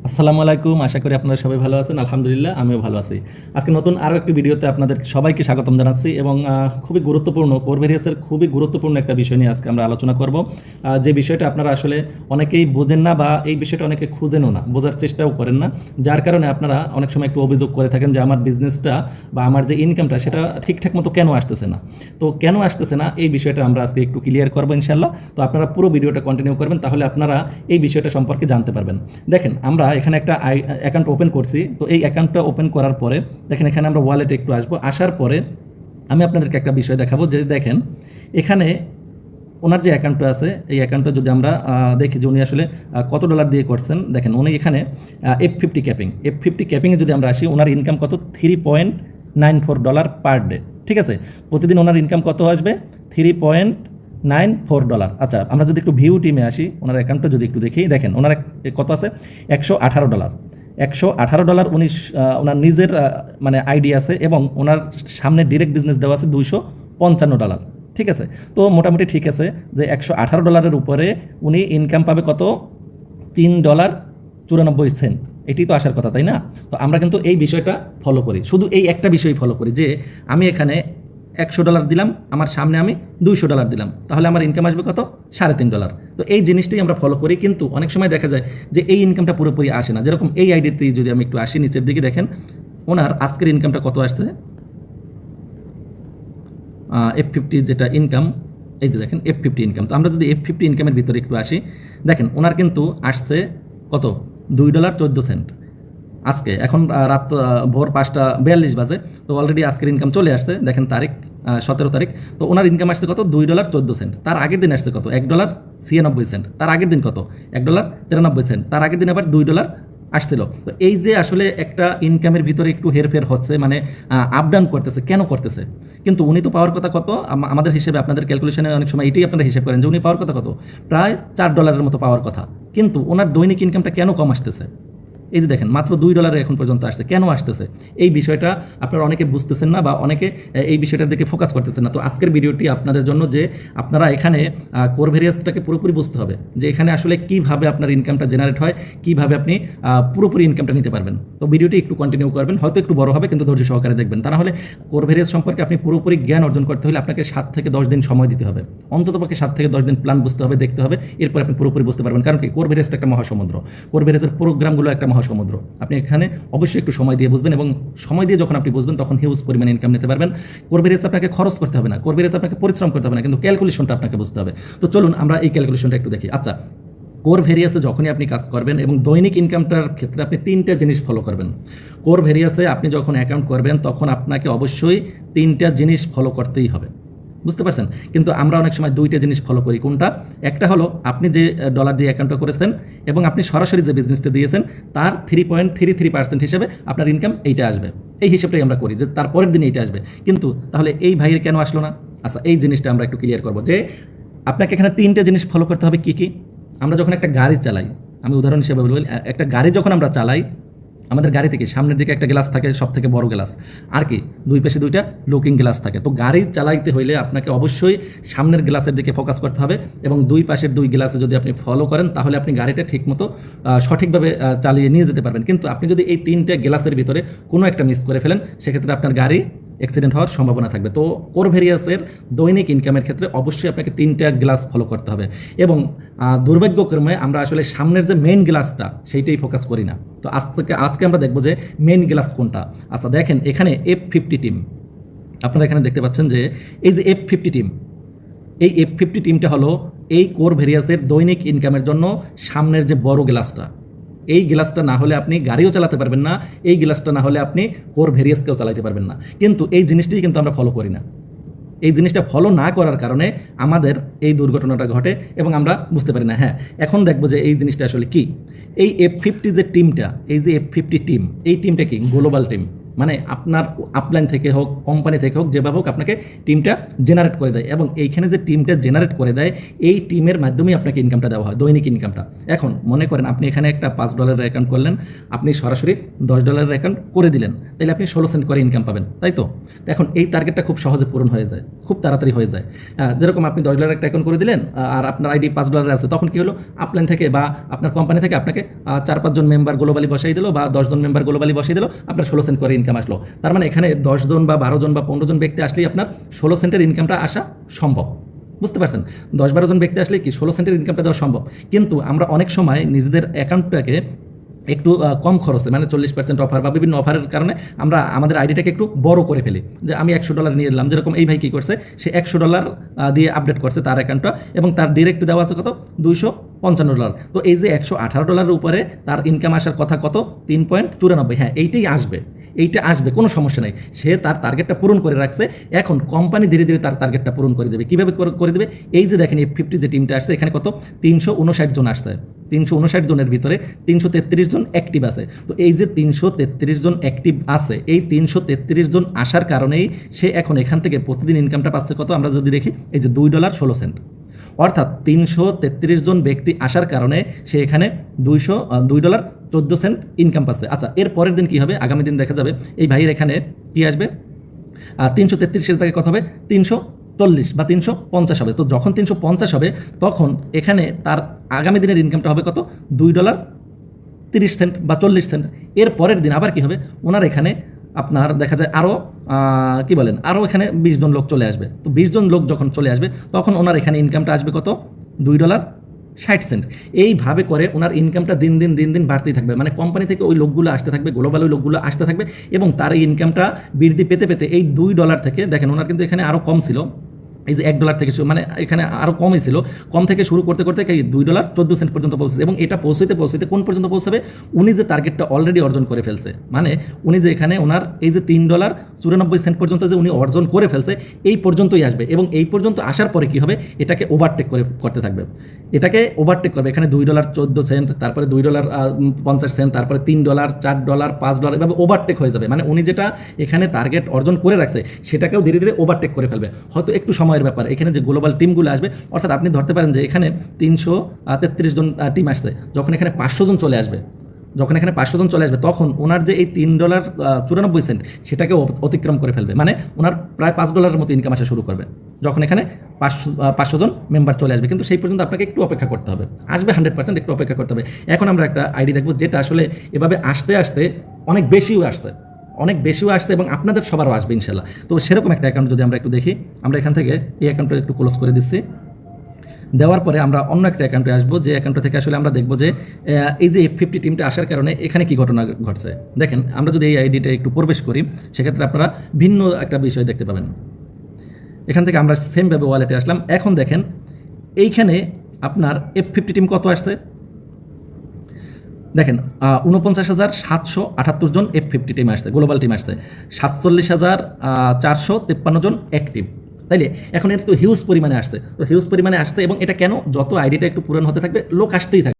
আসসালামু আলাইকুম, আশা করি আপনারা সবাই ভালো আছেন। আলহামদুলিল্লাহ, আমিও ভালো আছি। আজকে নতুন আরও একটি ভিডিওতে আপনাদের সবাইকে স্বাগতম জানাচ্ছি এবং খুবই গুরুত্বপূর্ণ কোরভেরিয়াসের খুবই গুরুত্বপূর্ণ একটা বিষয় নিয়ে আজকে আমরা আলোচনা করব। যে বিষয়টা আপনারা আসলে অনেকেই বোঝেন না বা এই বিষয়টা অনেকে খুঁজেনও না, বোঝার চেষ্টাও করেন না, যার কারণে আপনারা অনেক সময় একটু অভিযোগ করে থাকেন যে আমার বিজনেসটা বা আমার যে ইনকামটা সেটা ঠিকঠাক মতো কেন আসতেছে না। তো কেন আসতেছে না এই বিষয়টা আমরা আজকে একটু ক্লিয়ার করবো ইনশাল্লাহ। তো আপনারা পুরো ভিডিওটা কন্টিনিউ করবেন, তাহলে আপনারা এই বিষয়টা সম্পর্কে জানতে পারবেন। দেখেন, আমরা এখানে একটা অ্যাকাউন্ট ওপেন করছি। তো এই অ্যাকাউন্টটা ওপেন করার পরে দেখেন এখানে আমরা ওয়ালেটে একটু আসবো। আসার পরে আমি আপনাদেরকে একটা বিষয় দেখাবো যে দেখেন এখানে ওনার যে অ্যাকাউন্টটা আছে এই অ্যাকাউন্টটা যদি আমরা দেখি যে উনি আসলে কত ডলার দিয়ে করছেন। দেখেন উনি এখানে F50 ক্যাপিংয়ে যদি আমরা আসি, ওনার ইনকাম কত, $3.94 পার ডে। ঠিক আছে, প্রতিদিন ওনার ইনকাম কত আসবে, $3.94। আচ্ছা, আমরা যদি একটু ভিউ টিমে আসি, ওনার অ্যাকাউন্টটা যদি একটু দেখি, দেখেন ওনার কত আছে, $118। $118 উনি ওনার নিজের মানে আইডি আছে এবং ওনার সামনে ডিরেক্ট বিজনেস দেওয়া আছে $255। ঠিক আছে, তো মোটামুটি ঠিক আছে যে $118 উপরে উনি ইনকাম পাবে কত, $3.94। এটি তো আসার কথা, তাই না? তো আমরা কিন্তু এই বিষয়টা ফলো করি, শুধু এই একটা বিষয় ফলো করি যে আমি এখানে $100 দিলাম, আমার সামনে আমি $200 দিলাম, তাহলে আমার ইনকাম আসবে কত, $3.5। তো এই জিনিসটাই আমরা ফলো করি, কিন্তু অনেক সময় দেখা যায় যে এই ইনকামটা পুরোপুরি আসে না। যেরকম এই আইডিতে যদি আমি একটু আসি, নিচের দিকে দেখেন ওনার আজকের ইনকামটা কত আসছে, F50 যেটা ইনকাম, এই যে দেখেন F50 ইনকাম। তো আমরা যদি F50 ইনকামের ভিতরে একটু আসি, দেখেন ওনার কিন্তু আসছে কত, $2.14 আজকে। এখন রাত ভোর 5:42 বাজে। তো অলরেডি আজকের ইনকাম চলে আসছে, দেখেন তারিখ 17 তারিখ। তো ওনার ইনকাম আসছে কত, $2.14। তার আগের দিন আসছে কত, $1.96। তার আগের দিন কত, $1.93। তার আগের দিন আবার $2 আসছিল। তো এই যে আসলে একটা ইনকামের ভিতরে একটু হেরফের হচ্ছে, মানে আপ ডাউন করতেছে, কেন করতেছে? কিন্তু উনি তো পাওয়ার কথা কত, আমাদের হিসেবে, আপনাদের ক্যালকুলেশনে অনেক সময় এটাই আপনারা হিসাব করেন যে উনি পাওয়ার কথা কত, প্রায় $4 মতো পাওয়ার কথা। কিন্তু ওনার দৈনিক ইনকামটা কেন কম আসতেছে? এই যে দেখেন মাত্র $2 এখন পর্যন্ত আসছে, কেন আসতেছে? এই বিষয়টা আপনারা অনেকে বুঝতেছেন না বা অনেকে এই বিষয়টার দিকে ফোকাস করতেছেন না। তো আজকের ভিডিওটি আপনাদের জন্য, যে আপনারা এখানে কোরভেরিয়াসটাকে পুরোপুরি বুঝতে হবে, যে এখানে আসলে কিভাবে আপনার ইনকামটা জেনারেট হয়, কিভাবে আপনি পুরোপুরি ইনকামটা নিতে পারবেন। তো ভিডিওটি একটু কন্টিনিউ করবেন, হয়তো একটু বড় হবে কিন্তু ধৈর্য সহকারে দেখবেন। তা না হলে কোরভেরিয়াস সম্পর্কে আপনি পুরোপুরি জ্ঞান অর্জন করতে হলে আপনাকে 7 থেকে 10 দিন সময় দিতে হবে, অন্ততপক্ষে 7 থেকে 10 দিন প্ল্যান বুঝতে হবে, দেখতে হবে, এরপর আপনি পুরোপুরি বুঝতে পারবেন। কারণ কি, কোরভেরিয়াসটা একটা মহাসমুদ্র, কোরভেরিয়াসের প্রোগ্রামগুলো একটা মহাসমুদ্র। আপনি এখানে অবশ্যই একটু সময় দিয়ে বুঝবেন, এবং সময় দিয়ে যখন আপনি বুঝবেন তখন হিউজ পরিমাণে ইনকাম নিতে পারবেন। কোরভেরিয়াস আপনাকে খরচ করতে হবে না, কোরভেরিয়াস আপনাকে পরিশ্রম করতে হবে না, কিন্তু ক্যালকুলেশনটা আপনাকে বুঝতে হবে। তো চলুন আমরা এই ক্যালকুলেশনটা একটু দেখি। আচ্ছা, কোরভেরিয়াসে যখনই আপনি কাজ করবেন এবং দৈনিক ইনকামটার ক্ষেত্রে আপনি 3টা জিনিস ফলো করবেন। কোরভেরিয়াসে আপনি যখন অ্যাকাউন্ট করবেন তখন আপনাকে অবশ্যই 3টা জিনিস ফলো করতেই হবে, বুঝতে পারছেন? কিন্তু আমরা অনেক সময় 2টা জিনিস ফলো করি। কোনটা? একটা হলো আপনি যে ডলার দিয়ে অ্যাকাউন্টটা করেছেন এবং আপনি সরাসরি যে বিজনেসটা দিয়েছেন তার 3.33% হিসেবে আপনার ইনকাম এইটা আসবে। এই হিসেবটাই আমরা করি যে তারপরের দিন এইটা আসবে। কিন্তু তাহলে এই ভাইয়ের কেন আসলো না? আচ্ছা, এই জিনিসটা আমরা একটু ক্লিয়ার করবো যে আপনাকে এখানে 3টে জিনিস ফলো করতে হবে। কী কী? আমরা যখন একটা গাড়ি চালাই, আমি উদাহরণ হিসেবে বলবো, একটা গাড়ি যখন আমরা চালাই, আমাদের গাড়ি থেকে সামনের দিকে একটা গ্লাস থাকে, সব থেকে বড় গ্লাস, আর কি দুই পাশে 2টা লুকিং গ্লাস থাকে। তো গাড়ি চালাইতে হইলে আপনাকে অবশ্যই সামনের গ্লাসের দিকে ফোকাস করতে হবে, এবং দুই পাশের 2 গ্লাসে যদি আপনি ফলো করেন তাহলে আপনি গাড়িটা ঠিকমতো সঠিকভাবে চালিয়ে নিয়ে যেতে পারবেন। কিন্তু আপনি যদি এই 3টে গ্লাসের ভিতরে কোনো একটা মিস করে ফেলেন, সেক্ষেত্রে আপনার গাড়ি অ্যাক্সিডেন্ট হওয়ার সম্ভাবনা থাকবে। তো কোরভেরিয়াসের দৈনিক ইনকামের ক্ষেত্রে অবশ্যই আপনাকে 3টা গ্লাস ফলো করতে হবে, এবং দুর্ভাগ্যক্রমে আমরা আসলে সামনের যে মেইন গ্লাসটা সেইটাই ফোকাস করি না। তো আজকে আমরা দেখবো যে মেইন গ্লাস কোনটা। আচ্ছা দেখেন, এখানে F50 টিম, আপনারা এখানে দেখতে পাচ্ছেন যে এই যে F50 টিম, এই F50 টিমটা হলো এই কোরভেরিয়াসের দৈনিক ইনকামের জন্য সামনের যে বড় গ্লাসটা। এই গ্লাসটা না হলে আপনি গাড়িও চালাতে পারবেন না, এই গ্লাসটা না হলে আপনি কোরভেরিয়াসকেও চালাতে পারবেন না। কিন্তু এই জিনিসটাই কিন্তু আমরা ফলো করি না। এই জিনিসটা ফলো না করার কারণে আমাদের এই দুর্ঘটনাটা ঘটে এবং আমরা বুঝতে পারি না। হ্যাঁ, এখন দেখবো যে এই জিনিসটা আসলে কি। এই F50 যে টিমটা, এই যে F50 টিম, এই টিমটা কি গ্লোবাল টিম। মানে আপনার আপলাইন থেকে হোক, কোম্পানি থেকে হোক, যেভাবে হোক আপনাকে টিমটা জেনারেট করে দেয়, এবং এইখানে যে টিমটা জেনারেট করে দেয় এই টিমের মাধ্যমেই আপনাকে ইনকামটা দেওয়া হয়, দৈনিক ইনকামটা। এখন মনে করেন আপনি এখানে একটা $5 অ্যাকাউন্ট করলেন, আপনি সরাসরি $10 অ্যাকাউন্ট করে দিলেন, তাহলে আপনি 16 সেন্ট করে ইনকাম পাবেন, তাই তো? এখন এই টার্গেটটা খুব সহজে পূরণ হয়ে যায়, খুব তাড়াতাড়ি হয়ে যায়। যেরকম আপনি $10 একটা অ্যাকাউন্ট করে দিলেন, আর আপনার আইডি $5 আছে, তখন কি হলো, আপলাইন থেকে বা আপনার কোম্পানি থেকে আপনাকে 4-5 জন মেম্বার গ্লোবালি বসাই দিল, বা 10 জন মেম্বার গ্লোবালি বসাই দিল, আপনার 16 সেন্ট করে ইনকাম আসলো। তার মানে এখানে 10 জন বা 12 জন বা 15 জন ব্যক্তি আসলেই আপনার 16 সেন্টের ইনকামটা আসা সম্ভব। বুঝতে পারছেন? 10-12 জন ব্যক্তি আসলে কি 16 সেন্টের ইনকামটা দেওয়া সম্ভব। কিন্তু আমরা অনেক সময় নিজেদের অ্যাকাউন্টটাকে একটু কম খরচে, মানে 40% অফার বা বিভিন্ন অফারের কারণে আমরা আমাদের আইডিটাকে একটু বড় করে ফেলি, যে আমি $100 নিয়ে এলাম। যেরকম এই ভাই কী করছে, সে $100 দিয়ে আপডেট করছে তার অ্যাকাউন্টটা, এবং তার ডিরেক্ট দেওয়া আছে কত, $255। তো এই যে $118 উপরে তার ইনকাম আসার কথা কত, 3.94। হ্যাঁ, এইটাই আসবে, এইটা আসবে, কোনো সমস্যা নেই। সে তার টার্গেটটা পূরণ করে রাখছে। এখন কোম্পানি ধীরে ধীরে তার টার্গেটটা পূরণ করে দেবে। কীভাবে করে দেবে? এই যে দেখেন F50 যে টিমটা আসছে, এখানে কত, 359 জন আসছে। 359 জনের ভিতরে 333 জন অ্যাক্টিভ আছে। তো এই যে 333 জন অ্যাক্টিভ আছে, এই 333 জন আসার কারণেই সে এখন এখান থেকে প্রতিদিন ইনকামটা পাচ্ছে কত, আমরা যদি দেখি, এই যে $2.16। অর্থাৎ 333 জন ব্যক্তি আসার কারণে সে এখানে $2.14 ইনকাম পাচ্ছে। আচ্ছা, এর পরের দিন কী হবে, আগামী দিন দেখা যাবে এই ভাইয়ের এখানে কী আসবে, 333-এর জায়গায় কত হবে, 340 বা 350 হবে। তো যখন 350 হবে, তখন এখানে তার আগামী দিনের ইনকামটা হবে কত, $2.30 বা 40 সেন্ট। এর পরের দিন আবার কী হবে, ওনার এখানে আপনার দেখা যায় আরও কী বলেন, আরও এখানে 20 জন লোক চলে আসবে। তো 20 জন লোক যখন চলে আসবে, তখন ওনার এখানে ইনকামটা আসবে কত, $2.60। এইভাবে করে ওনার ইনকামটা দিন দিন বাড়তেই থাকবে। মানে কোম্পানি থেকে ওই লোকগুলো আসতে থাকবে, গ্লোবাল ওই লোকগুলো আসতে থাকবে, এবং তার এই ইনকামটা বৃদ্ধি পেতে পেতে এই $2 থেকে, দেখেন ওনার কিন্তু এখানে আরও কম ছিল, এই যে $1 থেকে মানে এখানে আরও কমই ছিল, কম থেকে শুরু করতে করতে এই $2.14 পর্যন্ত পৌঁছেছে। এবং এটা পৌঁছতে কোন পর্যন্ত পৌঁছাবে, উনি যে টার্গেটটা অলরেডি অর্জন করে ফেলছে, মানে উনি যে এখানে ওনার এই যে $3.94 পর্যন্ত যে উনি অর্জন করে ফেলছে, এই পর্যন্তই আসবে। এবং এই পর্যন্ত আসার পরে কি হবে, এটাকে ওভারটেক করতে থাকবে, এটাকে ওভারটেক করবে। এখানে $2.14, তারপরে $2.50, তারপরে $3, $4, $5, এভাবে ওভারটেক হয়ে যাবে। মানে উনি যেটা এখানে টার্গেট অর্জন করে রাখছে, সেটাকেও ধীরে ধীরে ওভারটেক করে ফেলবে। হয়তো একটু সময়ের ব্যাপার। এখানে যে গ্লোবাল টিমগুলো আসবে, অর্থাৎ আপনি ধরতে পারেন যে এখানে 333 জন টিম আসছে, যখন এখানে 500 জন চলে আসবে, তখন ওনার যে এই $3.94 সেটাকে অতিক্রম করে ফেলবে। মানে ওনার প্রায় $5 মতো ইনকাম আসা শুরু করবে, যখন এখানে 500 জন মেম্বার চলে আসবে। কিন্তু সেই পর্যন্ত আপনাকে একটু অপেক্ষা করতে হবে, আসবে 100%, একটু অপেক্ষা করতে হবে। এখন আমরা একটা আইডি দেখবো, যেটা আসলে এভাবে আস্তে আস্তে অনেক বেশিও আসছে, এবং আপনাদের সবারও আসবে ইনশাল্লাহ। তো সেরকম একটা অ্যাকাউন্ট যদি আমরা একটু দেখি, আমরা এখান থেকে এই অ্যাকাউন্টটা একটু ক্লোজ করে দিচ্ছি। দেওয়ার পরে আমরা অন্য একটা অ্যাকাউন্টে আসবো, যে অ্যাকাউন্টটা থেকে আসলে আমরা দেখবো যে এই যে F50 টিমটা আসার কারণে এখানে কি ঘটনা ঘটছে। দেখেন, আমরা যদি এই আইডিটা একটু প্রবেশ করি, সেক্ষেত্রে আপনারা ভিন্ন একটা বিষয় দেখতে পাবেন। এখান থেকে আমরা সেমভাবে ওয়ালেটে আসলাম। এখন দেখেন এইখানে আপনার F50 টিম কত আসছে, দেখেন 49,778 জন F50 টিম আসছে, গ্লোবাল টিম আসছে, 47,453 জন অ্যাক্টিভ। তাইলে এখন এটা তো হিউজ পরিমাণে আসছে, এবং এটা কেন, যত আইডিটা একটু পূরণ হতে থাকবে, লোক আসতেই থাকবে।